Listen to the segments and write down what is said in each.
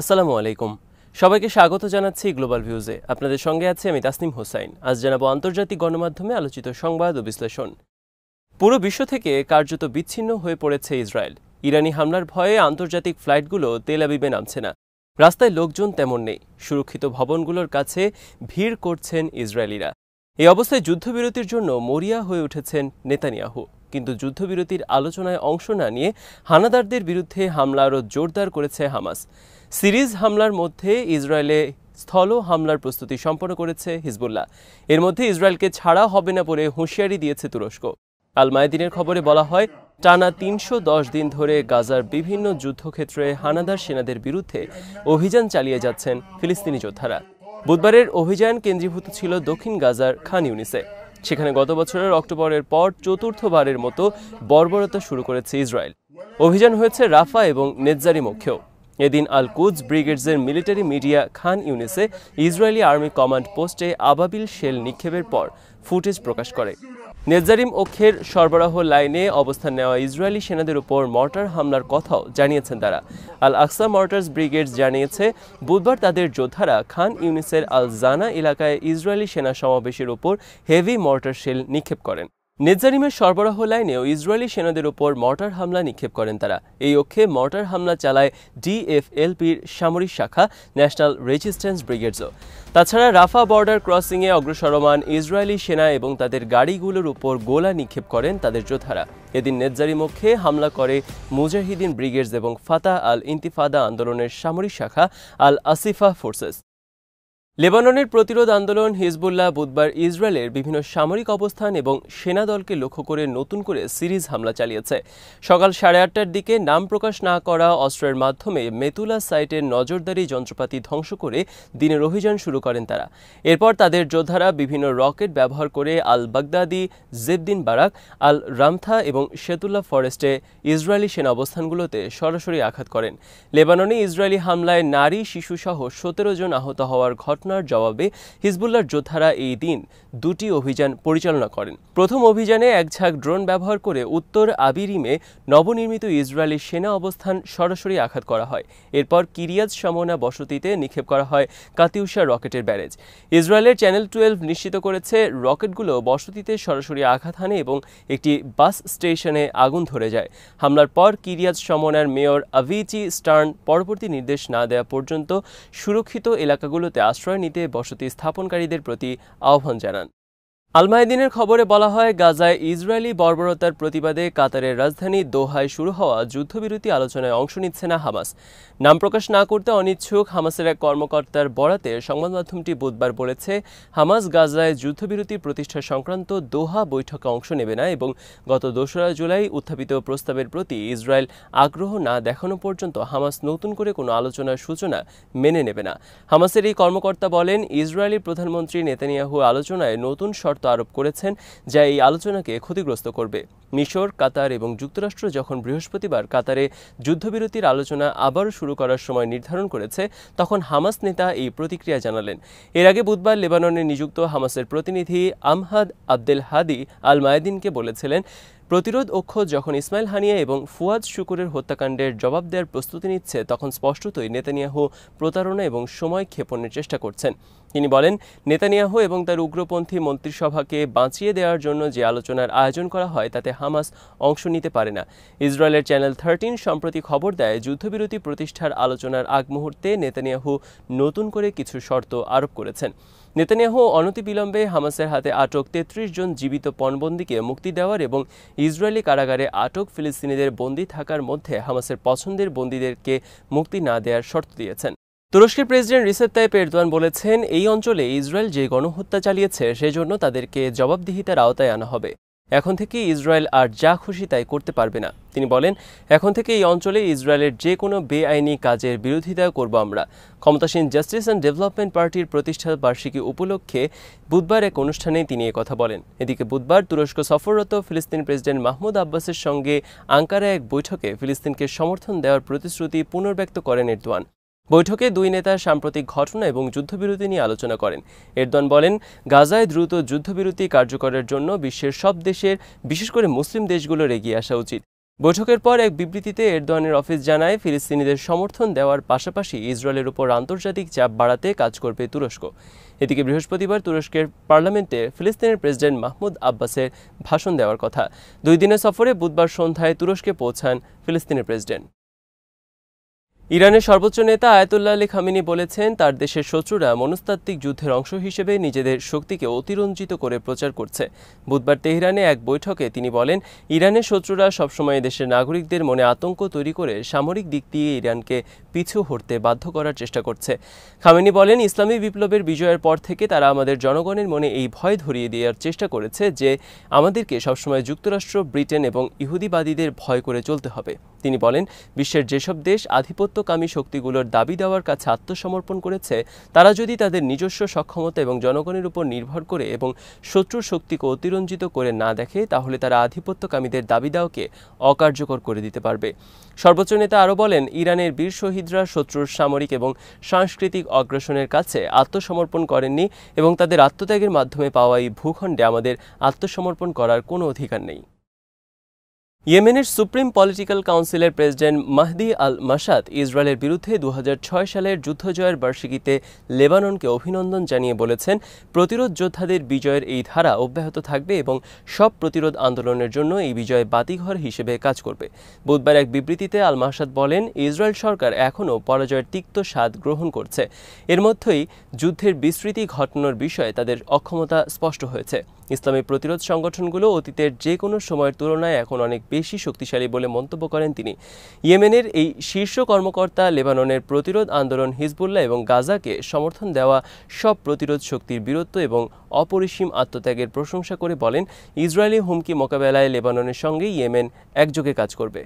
আসসালামু আলাইকুম। সবাইকে স্বাগত জানাচ্ছি গ্লোবাল ভিউজে। আপনাদের সঙ্গে আছে আমি তাসনিম হোসাইন। আজ জানাবো আন্তর্জাতিক গণমাধ্যমে আলোচিত সংবাদ ও বিশ্লেষণ। পুরো বিশ্ব থেকে কার্যত বিচ্ছিন্ন হয়ে পড়েছে ইসরায়েল। ইরানি হামলার ভয়ে আন্তর্জাতিক ফ্লাইটগুলো তেল আবিবে নামছে না। রাস্তায় লোকজন তেমন নেই। সুরক্ষিত ভবনগুলোর কাছে ভিড় করছেন ইসরায়েলিরা। এই অবস্থায় যুদ্ধবিরতির জন্য মরিয়া হয়ে উঠেছেন নেতানিয়াহু। কিন্তু যুদ্ধবিরতির আলোচনায় অংশ না নিয়ে হানাদারদের বিরুদ্ধে হামলা আরও জোরদার করেছে হামাস। সিরিজ হামলার মধ্যে ইসরায়েলে স্থল হামলার প্রস্তুতি সম্পন্ন করেছে হিজবুল্লাহ। এর মধ্যে ইসরায়েলকে ছাড়া হবে না বলে হুঁশিয়ারি দিয়েছে তুরস্ক। আল মায়াদিনের খবরে বলা হয়, টানা ৩১০ দিন ধরে গাজার বিভিন্ন যুদ্ধক্ষেত্রে হানাদার সেনাদের বিরুদ্ধে অভিযান চালিয়ে যাচ্ছেন ফিলিস্তিনি যোদ্ধারা। বুধবারের অভিযান কেন্দ্রীভূত ছিল দক্ষিণ গাজার খান ইউনিসে। সেখানে গত বছরের অক্টোবরের পর চতুর্থবারের মতো বর্বরতা শুরু করেছে ইসরায়েল। অভিযান হয়েছে রাফা এবং নেতজারি মুখেও। এদিন আল কুদস ব্রিগেডসের মিলিটারি মিডিয়া খান ইউনিসে ইসরায়েলি আর্মি কমান্ড পোস্টে আবাবিল শেল নিক্ষেপের পর ফুটেজ প্রকাশ করে। নেতজারিম অক্ষের সরবরাহ লাইনে অবস্থান নেওয়া ইসরায়েলি সেনাদের উপর মর্টার হামলার কথাও জানিয়েছেন তারা। আল আকসা মর্টার্স ব্রিগেডস জানিয়েছে, বুধবার তাদের যোদ্ধারা খান ইউনিসের আল জানা এলাকায় ইসরায়েলি সেনা সমাবেশের উপর হেভি মর্টার শেল নিক্ষেপ করেন। নেতজারিমের সরবরাহ লাইনেও ইসরায়েলি সেনাদের উপর মর্টার হামলা নিক্ষেপ করেন তারা। এই অক্ষে মর্টার হামলা চালায় ডিএফএলপির সামরিক শাখা ন্যাশনাল রেজিস্ট্যান্স ব্রিগেডসও। তাছাড়া রাফা বর্ডার ক্রসিংয়ে অগ্রসরমান ইসরায়েলি সেনা এবং তাদের গাড়িগুলোর উপর গোলা নিক্ষেপ করেন তাদের যোদ্ধারা। এদিন নেতজারিম অক্ষে হামলা করে মুজাহিদিন ব্রিগেডস এবং ফাতাহ আল ইন্তিফাদা আন্দোলনের সামরিক শাখা আল আসিফা ফোর্সেস। লেবাননের প্রতিরোধ আন্দোলন হিজবুল্লাহ বুধবার ইসরায়েলের বিভিন্ন সামরিক অবস্থান এবং সেনা দলকে লক্ষ্য করে নতুন করে সিরিজ হামলা চালিয়েছে। সকাল 8:30টার দিকে নাম প্রকাশ না করা অস্ত্রের মাধ্যমে মেতুলা সাইটের নজরদারি যন্ত্রপাতি ধ্বংস করে দিনের অভিযান শুরু করেন তারা। এরপর তাদের যোদ্ধারা বিভিন্ন রকেট ব্যবহার করে আল বাগদাদি, জেবদিন বারাক, আল রামথা এবং শেতুল্লাহ ফরেস্টে ইসরায়েলি সেনা অবস্থানগুলোতে সরাসরি আঘাত করেন। লেবাননে ইসরায়েলি হামলায় নারী, শিশুসহ 17 জন আহত হওয়ার ঘটনার জবাবে হিজবুল্লাহর যোদ্ধারা এই দিন দুটি অভিযান পরিচালনা করেন। প্রথম অভিযানে এক ঝাঁক ড্রোন ব্যবহার করে উত্তর আবিরিমে নবনির্মিত ইসরায়েলি সেনা অবস্থান সরাসরি আঘাত করা হয়। এরপর কিরিয়াত শামোনা বসতিতে নিক্ষেপ করা হয় কাতিউশা রকেটের ব্যারেজ। ইসরায়েলের চ্যানেল 12 নিশ্চিত করেছে, রকেটগুলো বসতিতে সরাসরি আঘাত হানে এবং একটি বাস স্টেশনে আগুন ধরে যায়। হামলার পর কিরিয়াত শামোনার মেয়র আভিচি স্টার্ন পরবর্তী নির্দেশ না দেওয়া পর্যন্ত সুরক্ষিত এলাকাগুলোতে আশ্রয় নিতে বসতি স্থাপনকারীদের প্রতি আহ্বান জানান। আল মায়াদিনের খবরে বলা হয়, গাজায় ইসরায়েলি বর্বরতার প্রতিবাদে কাতারের রাজধানী দোহায় শুরু হওয়া যুদ্ধবিরতি আলোচনায় অংশ নিচ্ছে না হামাস। নাম প্রকাশ না করতে অনিচ্ছুক হামাসের এক কর্মকর্তার বরাতে সংবাদ মাধ্যমটি বুধবার বলেছে, হামাস গাজায় যুদ্ধবিরতি প্রতিষ্ঠা সংক্রান্ত দোহা বৈঠকে অংশ নেবে না এবং গত 2রা জুলাই উত্থাপিত প্রস্তাবের প্রতি ইসরায়েল আগ্রহ না দেখানো পর্যন্ত হামাস নতুন করে কোনো আলোচনার সূচনা মেনে নেবে না। হামাসের এই কর্মকর্তা বলেন, ইসরায়েলি প্রধানমন্ত্রী নেতানিয়াহু আলোচনায় নতুন শর্ত আরোপ করেছেন যা এই আলোচনাকে ক্ষতিগ্রস্ত করবে। মিশর, কাতার এবং যুক্তরাষ্ট্র যখন বৃহস্পতিবার কাতারে যুদ্ধবিরতির আলোচনা আবারও শুরু করার সময় নির্ধারণ করেছে, তখন হামাস নেতা এই প্রতিক্রিয়া জানালেন। এর আগে বুধবার লেবাননে নিযুক্ত হামাসের প্রতিনিধি আমহাদ আবদেল হাদি আল মায়াদিনকে বলেছিলেন, প্রতিরোধ অক্ষ যখন ইসমাইল হানিয়া এবং ফুয়াদ শুকুরের হত্যাকাণ্ডের জবাব দেওয়ার প্রস্তুতি নিচ্ছে, তখন স্পষ্টতই নেতানিয়াহু প্রতারণা এবং সময় ক্ষেপণের চেষ্টা করছেন। তিনি বলেন, নেতানিয়াহু এবং তার উগ্রপন্থী মন্ত্রিসভাকে বাঁচিয়ে দেওয়ার জন্য যে আলোচনার আয়োজন করা হয় তাতে হামাস অংশ নিতে পারে না। ইসরায়েলের চ্যানেল 13 সম্প্রতি খবর দেয়, যুদ্ধবিরতি প্রতিষ্ঠার আলোচনার আগ মুহূর্তে নেতানিয়াহু নতুন করে কিছু শর্ত আরোপ করেছেন। নেতানিয়াহু অনতিবিলম্বে হামাসের হাতে আটক 33 জন জীবিত পণবন্দীকে মুক্তি দেওয়ার এবং ইসরায়েলি কারাগারে আটক ফিলিস্তিনিদের বন্দী থাকার মধ্যে হামাসের পছন্দের বন্দীদেরকে মুক্তি না দেওয়ার শর্ত দিয়েছেন। তুরস্কের প্রেসিডেন্ট রিসেপ তাইপ এরদোয়ান বলেছেন, এই অঞ্চলে ইসরায়েল যে গণহত্যা চালিয়েছে সেজন্য তাদেরকে জবাবদিহিতার আওতায় আনা হবে। এখন থেকে ইসরায়েল আর যা খুশি তাই করতে পারবে না। তিনি বলেন, এখন থেকে এই অঞ্চলে ইসরায়েলের যে কোনো বেআইনি কাজের বিরোধিতা করব আমরা। ক্ষমতাসীন জাস্টিস অ্যান্ড ডেভেলপমেন্ট পার্টির প্রতিষ্ঠা বার্ষিকী উপলক্ষে বুধবার এক অনুষ্ঠানে তিনি কথা বলেন। এদিকে বুধবার তুরস্ক সফররত ফিলিস্তিন প্রেসিডেন্ট মাহমুদ আব্বাসের সঙ্গে আঙ্কারায় এক বৈঠকে ফিলিস্তিনকে সমর্থন দেওয়ার প্রতিশ্রুতি পুনর্ব্যক্ত করেন এরদোয়ান। বৈঠকে দুই নেতা সাম্প্রতিক ঘটনা এবং যুদ্ধবিরতি নিয়ে আলোচনা করেন। এরদোয়ান বলেন, গাজায় দ্রুত যুদ্ধবিরতি কার্যকরের জন্য বিশ্বের সব দেশের, বিশেষ করে মুসলিম দেশগুলোর এগিয়ে আসা উচিত। বৈঠকের পর এক বিবৃতিতে এরদোয়ানের অফিস জানায়, ফিলিস্তিনিদের সমর্থন দেওয়ার পাশাপাশি ইসরায়েলের উপর আন্তর্জাতিক চাপ বাড়াতে কাজ করবে তুরস্ক। এদিকে বৃহস্পতিবার তুরস্কের পার্লামেন্টে ফিলিস্তিনের প্রেসিডেন্ট মাহমুদ আব্বাসের ভাষণ দেওয়ার কথা। 2 দিনের সফরে বুধবার সন্ধ্যায় তুরস্কে পৌঁছান ফিলিস্তিনের প্রেসিডেন্ট। ইরানের সর্বোচ্চ নেতা আয়াতুল্লাহ আলী খামেনি বলেছেন, তার দেশের শত্রুরা মনস্তাত্ত্বিক যুদ্ধের অংশ হিসেবে নিজেদের শক্তিকে অতিরঞ্জিত করে প্রচার করছে। বুধবার তেহরানে এক বৈঠকে তিনি বলেন, ইরানের শত্রুরা সবসময় দেশের নাগরিকদের মনে আতঙ্ক তৈরি করে সামরিক দিক দিয়ে ইরানকে পিছু হটতে বাধ্য করার চেষ্টা করছে। খামেনি বলেন, ইসলামী বিপ্লবের বিজয়ের পর থেকে তারা আমাদের জনগণের মনে এই ভয় ধরিয়ে দেওয়ার চেষ্টা করেছে যে আমাদেরকে সবসময় যুক্তরাষ্ট্র, ব্রিটেন এবং ইহুদিবাদীদের ভয় করে চলতে হবে। তিনি বলেন, বিশ্বের যেসব দেশ আধিপত্যকামী শক্তিগুলোর দাবি দেওয়ার কাছে আত্মসমর্পণ করেছে, তারা যদি তাদের নিজস্ব সক্ষমতা এবং জনগণের উপর নির্ভর করে এবং শত্রুর শক্তিকে অতিরঞ্জিত করে না দেখে, তাহলে তারা আধিপত্যকামীদের দাবি দেওয়াকে অকার্যকর করে দিতে পারবে। সর্বোচ্চ নেতা আরও বলেন, ইরানের বীর শহীদরা শত্রুর সামরিক এবং সাংস্কৃতিক অগ্রাসনের কাছে আত্মসমর্পণ করেননি এবং তাদের আত্মত্যাগের মাধ্যমে পাওয়া এই ভূখণ্ডে আমাদের আত্মসমর্পণ করার কোনো অধিকার নেই। ইয়েমেনের সুপ্রিম পলিটিক্যাল কাউন্সিলের প্রেসিডেন্ট মাহদি আল মাসাদ ইসরায়েলের বিরুদ্ধে 2006 সালের যুদ্ধজয়ের বার্ষিকীতে লেবাননকে অভিনন্দন জানিয়ে বলেছেন, প্রতিরোধ যোদ্ধাদের বিজয়ের এই ধারা অব্যাহত থাকবে এবং সব প্রতিরোধ আন্দোলনের জন্য এই বিজয় বাতিঘর হিসেবে কাজ করবে। বুধবার এক বিবৃতিতে আল মাসাদ বলেন, ইসরায়েল সরকার এখনও পরাজয়ের তিক্ত স্বাদ গ্রহণ করছে। এর মধ্যেই যুদ্ধের বিস্তৃতি ঘটানোর বিষয়ে তাদের অক্ষমতা স্পষ্ট হয়েছে। ইসলামী প্রতিরোধ সংগঠনগুলো অতীতের যে কোনো সময়ের তুলনায় এখন অনেক বেশি শক্তিশালী বলে মন্তব্য করেন তিনি। ইয়েমেনের এই শীর্ষ কর্মকর্তা লেবাননের প্রতিরোধ আন্দোলন, হিজবুল্লাহ এবং গাজাকে সমর্থন দেওয়া সব প্রতিরোধ শক্তির বীরত্ব এবং অপরিসীম আত্মত্যাগের প্রশংসা করে বলেন, ইসরায়েলি হুমকি মোকাবেলায় লেবাননের সঙ্গে ইয়েমেন একযোগে কাজ করবে।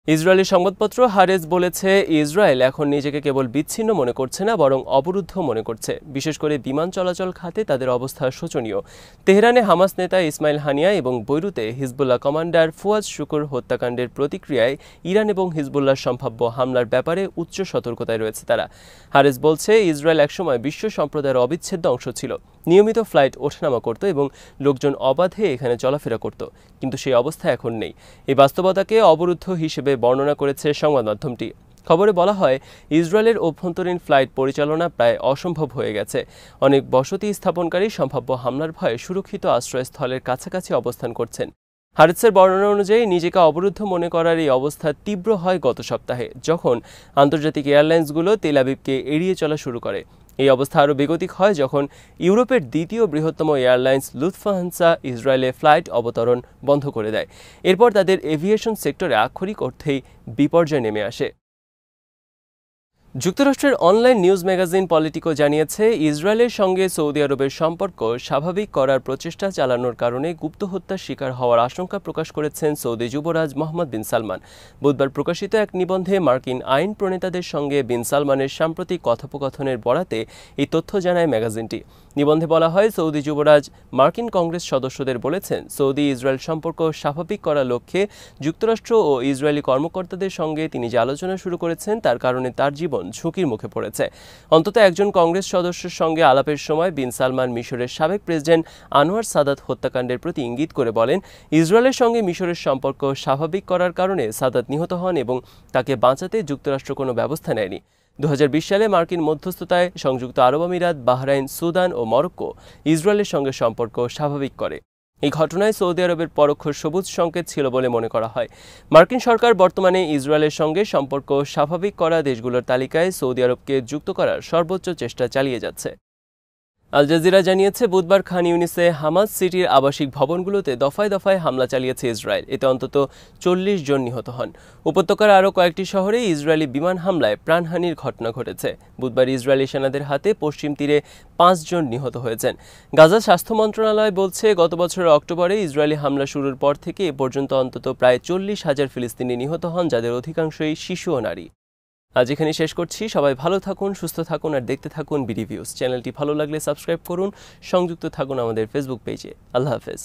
ইসরায়েলি সংবাদপত্র হারেজ বলেছে, ইসরায়েল এখন নিজেকে কেবল বিচ্ছিন্ন মনে করছে না, বরং অবরুদ্ধ মনে করছে। বিশেষ করে বিমান চলাচল খাতে তাদের অবস্থা শোচনীয়। তেহরানে হামাস নেতা ইসমাইল হানিয়া এবং বৈরুতে হিজবুল্লাহ কমান্ডার ফুয়াদ শুকুর হত্যাকাণ্ডের প্রতিক্রিয়ায় ইরান এবং হিজবুল্লাহর সম্ভাব্য হামলার ব্যাপারে উচ্চ সতর্কতায় রয়েছে তারা। হারেজ বলছে, ইসরায়েল একসময় বিশ্ব সম্প্রদায়ের অবিচ্ছেদ্য অংশ ছিল। নিয়মিত ফ্লাইট ওঠানামা করত এবং লোকজন অবাধে এখানে চলাফেরা করত, কিন্তু সেই অবস্থা এখন নেই। এই বাস্তবতাকে অবরুদ্ধ হিসেবে বর্ণনা করেছে সংবাদ মাধ্যমটি। খবরে বলা হয়, ইসরায়েলের অভ্যন্তরীণ ফ্লাইট পরিচালনা প্রায় অসম্ভব হয়ে গেছে। অনেক বসতি স্থাপনকারী সম্ভাব্য হামলার ভয়ে সুরক্ষিত আশ্রয়স্থলের কাছাকাছি অবস্থান করছেন। হারেজের বর্ণনা অনুযায়ী নিজেকে অবরুদ্ধ মনে করার এই অবস্থা তীব্র হয় গত সপ্তাহে, যখন আন্তর্জাতিক এয়ারলাইন্সগুলো তেল আবিবকে এড়িয়ে চলা শুরু করে। এই অবস্থা আরও বেগতিক হয় যখন ইউরোপের দ্বিতীয় বৃহত্তম এয়ারলাইন্স লুফথানসা ইসরায়েলে ফ্লাইট অবতরণ বন্ধ করে দেয়। এরপর তাদের এভিয়েশন সেক্টরে আক্ষরিক অর্থেই বিপর্যয় নেমে আসে। যুক্তরাষ্ট্রের অনলাইন নিউজ ম্যাগাজিন পলিটিকো জানিয়েছে, ইসরায়েলের সঙ্গে সৌদি আরবের সম্পর্ক স্বাভাবিক করার প্রচেষ্টা চালানোর কারণে গুপ্ত হত্যার শিকার হওয়ার আশঙ্কা প্রকাশ করেছেন সৌদি যুবরাজ মোহাম্মদ বিন সালমান। বুধবার প্রকাশিত এক নিবন্ধে মার্কিন আইন প্রণেতাদের সঙ্গে বিন সালমানের সাম্প্রতিক কথোপকথনের বরাতে এই তথ্য জানায় ম্যাগাজিনটি। নিবন্ধে বলা হয়, সৌদি যুবরাজ মার্কিন কংগ্রেস সদস্যদের বলেছেন, সৌদি ইসরায়েল সম্পর্ক স্বাভাবিক করার লক্ষ্যে যুক্তরাষ্ট্র ও ইসরায়েলি কর্মকর্তাদের সঙ্গে তিনি যে আলোচনা শুরু করেছেন, তার কারণে তার জীবন ঝুঁকির মুখে পড়েছে। অন্তত একজন কংগ্রেস সদস্যের সঙ্গে আলাপের সময় বিন সালমান মিশরের সাবেক প্রেসিডেন্ট আনোয়ার সাদাত হত্যাকাণ্ডের প্রতি ইঙ্গিত করে বলেন, ইসরায়েলের সঙ্গে মিশরের সম্পর্ক স্বাভাবিক করার কারণে সাদাত নিহত হন এবং তাকে বাঁচাতে যুক্তরাষ্ট্র কোনো ব্যবস্থা নেয়নি। 2020 সালে মার্কিন মধ্যস্থতায় সংযুক্ত আরব আমিরাত, বাহরাইন, সুদান ও মরক্কো ইসরায়েলের সঙ্গে সম্পর্ক স্বাভাবিক করে। এই ঘটনায় সৌদি আরবের পরোক্ষ সবুজ সংকেত ছিল বলে মনে করা হয়। মার্কিন সরকার বর্তমানে ইসরায়েলের সঙ্গে সম্পর্ক স্বাভাবিক করা দেশগুলোর তালিকায় সৌদি আরবকে যুক্ত করার সর্বোচ্চ চেষ্টা চালিয়ে যাচ্ছে। আল জাজিরা জানিয়েছে, বুধবার খান ইউনিসে হামাস সিটির আবাসিক ভবনগুলোতে দফায় দফায় হামলা চালিয়েছে ইসরায়েল। এতে অন্তত 40 জন নিহত হন। উপত্যকার আরও কয়েকটি শহরে ইসরায়েলি বিমান হামলায় প্রাণহানির ঘটনা ঘটেছে। বুধবার ইসরায়েলি সেনাদের হাতে পশ্চিম তীরে 5 জন নিহত হয়েছেন। গাজা স্বাস্থ্য মন্ত্রণালয় বলছে, গত বছরের অক্টোবরে ইসরায়েলি হামলা শুরুর পর থেকে এ পর্যন্ত অন্তত প্রায় 40,000 ফিলিস্তিনি নিহত হন, যাদের অধিকাংশই শিশু ও নারী। আজ এখানে শেষ করছি। সবাই ভালো থাকুন, সুস্থ থাকুন আর দেখতে থাকুন বিডি ভিউজ। চ্যানেলটি ভালো লাগলে সাবস্ক্রাইব করুন, সংযুক্ত থাকুন আমাদের ফেসবুক পেজে। আল্লাহ হাফেজ।